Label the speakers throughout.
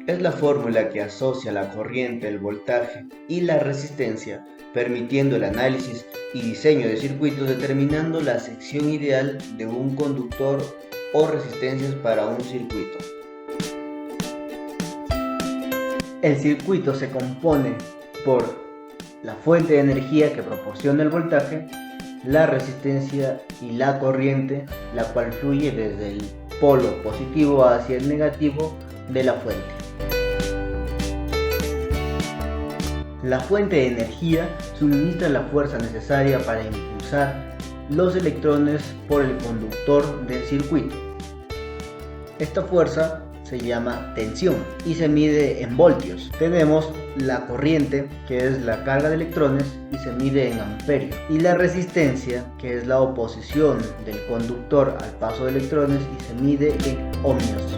Speaker 1: Es la fórmula que asocia la corriente, el voltaje y la resistencia, permitiendo el análisis y diseño de circuitos determinando la sección ideal de un conductor o resistencias para un circuito. El circuito se compone por la fuente de energía que proporciona el voltaje, la resistencia y la corriente, la cual fluye desde el polo positivo hacia el negativo de la fuente. La fuente de energía suministra la fuerza necesaria para impulsar los electrones por el conductor del circuito. Esta fuerza se llama tensión y se mide en voltios. Tenemos la corriente, que es la carga de electrones, y se mide en amperios, y la resistencia, que es la oposición del conductor al paso de electrones, y se mide en ohmios.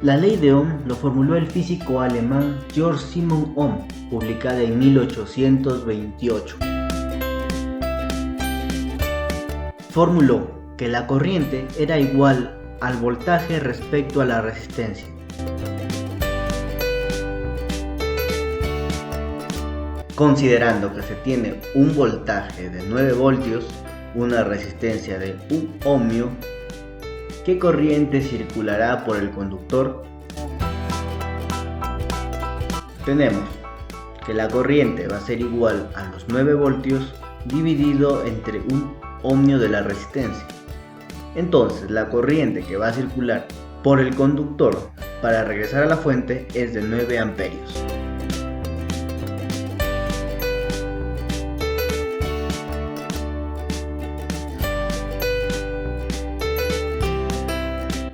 Speaker 1: La ley de Ohm lo formuló el físico alemán Georg Simon Ohm, publicada en 1828. Formuló que la corriente era igual al voltaje respecto a la resistencia. Considerando que se tiene un voltaje de 9 voltios, una resistencia de 1 ohmio, ¿qué corriente circulará por el conductor? Tenemos que la corriente va a ser igual a los 9 voltios dividido entre 1 ohmio de la resistencia. Entonces la corriente que va a circular por el conductor para regresar a la fuente es de 9 amperios.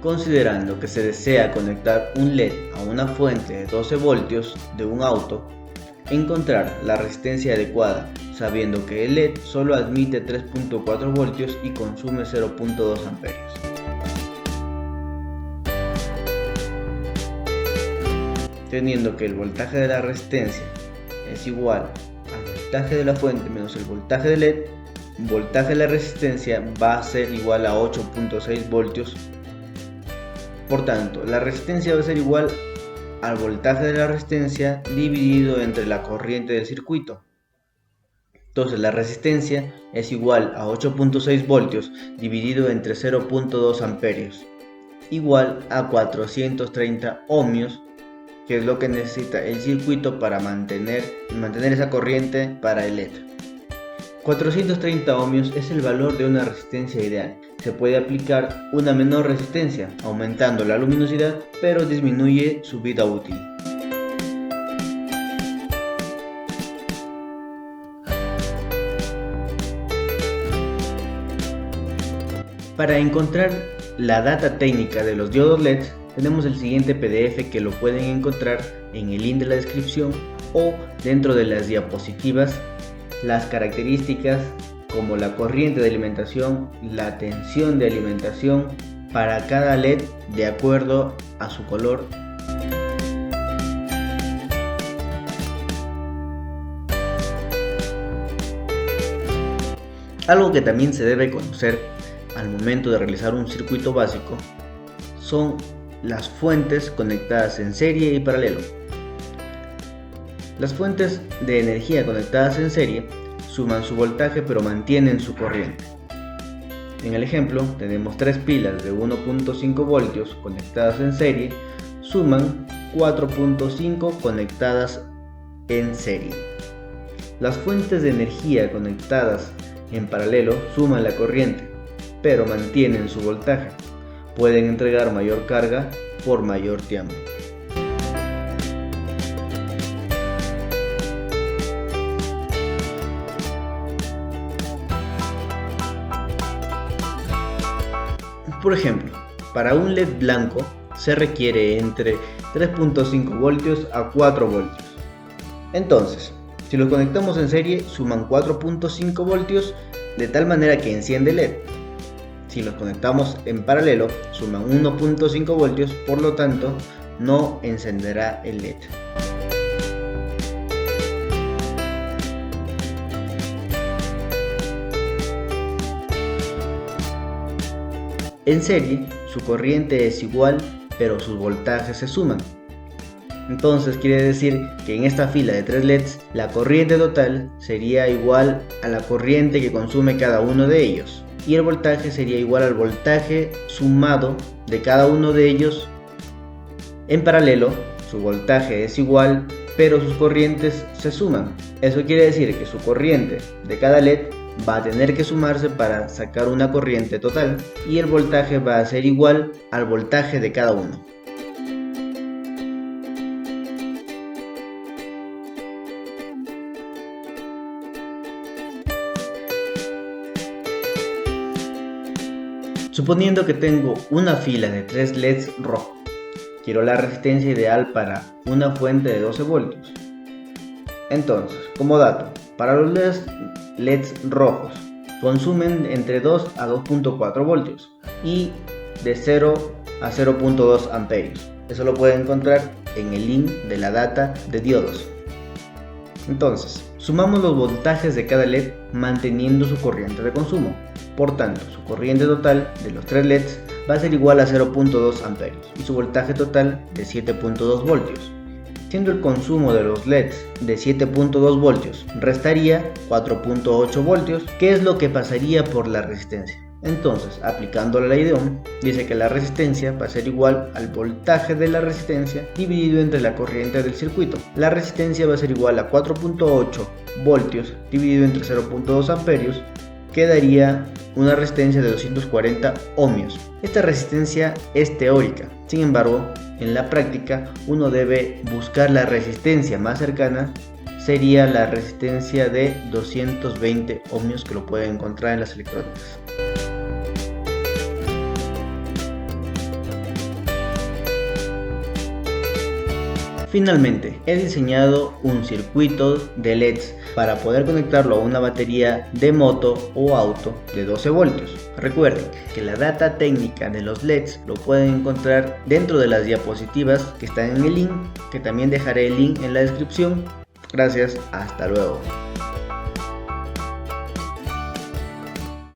Speaker 1: Considerando que se desea conectar un LED a una fuente de 12 voltios de un auto, encontrar la resistencia adecuada, sabiendo que el LED solo admite 3.4 voltios y consume 0.2 amperios. Teniendo que el voltaje de la resistencia es igual al voltaje de la fuente menos el voltaje del LED, el voltaje de la resistencia va a ser igual a 8.6 voltios. Por tanto, la resistencia va a ser igual al voltaje de la resistencia dividido entre la corriente del circuito. Entonces la resistencia es igual a 8.6 voltios dividido entre 0.2 amperios, igual a 430 ohmios, que es lo que necesita el circuito para mantener esa corriente para el LED. 430 ohmios es el valor de una resistencia ideal. Se puede aplicar una menor resistencia, aumentando la luminosidad, pero disminuye su vida útil. Para encontrar la data técnica de los diodos LED, tenemos el siguiente PDF que lo pueden encontrar en el link de la descripción o dentro de las diapositivas. Las características como la corriente de alimentación, la tensión de alimentación para cada LED de acuerdo a su color. Algo que también se debe conocer al momento de realizar un circuito básico son las fuentes conectadas en serie y paralelo. Las fuentes de energía conectadas en serie suman su voltaje pero mantienen su corriente. En el ejemplo tenemos 3 pilas de 1.5 voltios conectadas en serie, suman 4.5 conectadas en serie. Las fuentes de energía conectadas en paralelo suman la corriente pero mantienen su voltaje. Pueden entregar mayor carga por mayor tiempo. Por ejemplo, para un LED blanco se requiere entre 3.5 voltios a 4 voltios. Entonces, si los conectamos en serie, suman 4.5 voltios de tal manera que enciende el LED. Si los conectamos en paralelo, suman 1.5 voltios, por lo tanto, no encenderá el LED. En serie, su corriente es igual, pero sus voltajes se suman. Entonces quiere decir que en esta fila de 3 LEDs, la corriente total sería igual a la corriente que consume cada uno de ellos, y el voltaje sería igual al voltaje sumado de cada uno de ellos. En paralelo, su voltaje es igual, pero sus corrientes se suman. Eso quiere decir que su corriente de cada LED va a tener que sumarse para sacar una corriente total, y el voltaje va a ser igual al voltaje de cada uno. Suponiendo que tengo una fila de 3 LEDs rojos, quiero la resistencia ideal para una fuente de 12 voltios. Entonces, como dato, para los LEDs rojos consumen entre 2 a 2.4 voltios y de 0 a 0.2 amperios. Eso lo pueden encontrar en el link de la data de diodos. Entonces, sumamos los voltajes de cada LED manteniendo su corriente de consumo. Por tanto, su corriente total de los 3 LEDs va a ser igual a 0.2 amperios y su voltaje total de 7.2 voltios. Siendo el consumo de los LEDs de 7.2 voltios, restaría 4.8 voltios, que es lo que pasaría por la resistencia. Entonces, aplicando la ley de Ohm, dice que la resistencia va a ser igual al voltaje de la resistencia dividido entre la corriente del circuito. La resistencia va a ser igual a 4.8 voltios dividido entre 0.2 amperios, que daría una resistencia de 240 ohmios. Esta resistencia es teórica, sin embargo, en la práctica uno debe buscar la resistencia más cercana, sería la resistencia de 220 ohmios, que lo pueden encontrar en las electrónicas. Finalmente, he diseñado un circuito de LEDs para poder conectarlo a una batería de moto o auto de 12 voltios. Recuerden que la data técnica de los LEDs lo pueden encontrar dentro de las diapositivas que están en el link, que también dejaré el link en la descripción. Gracias, hasta luego.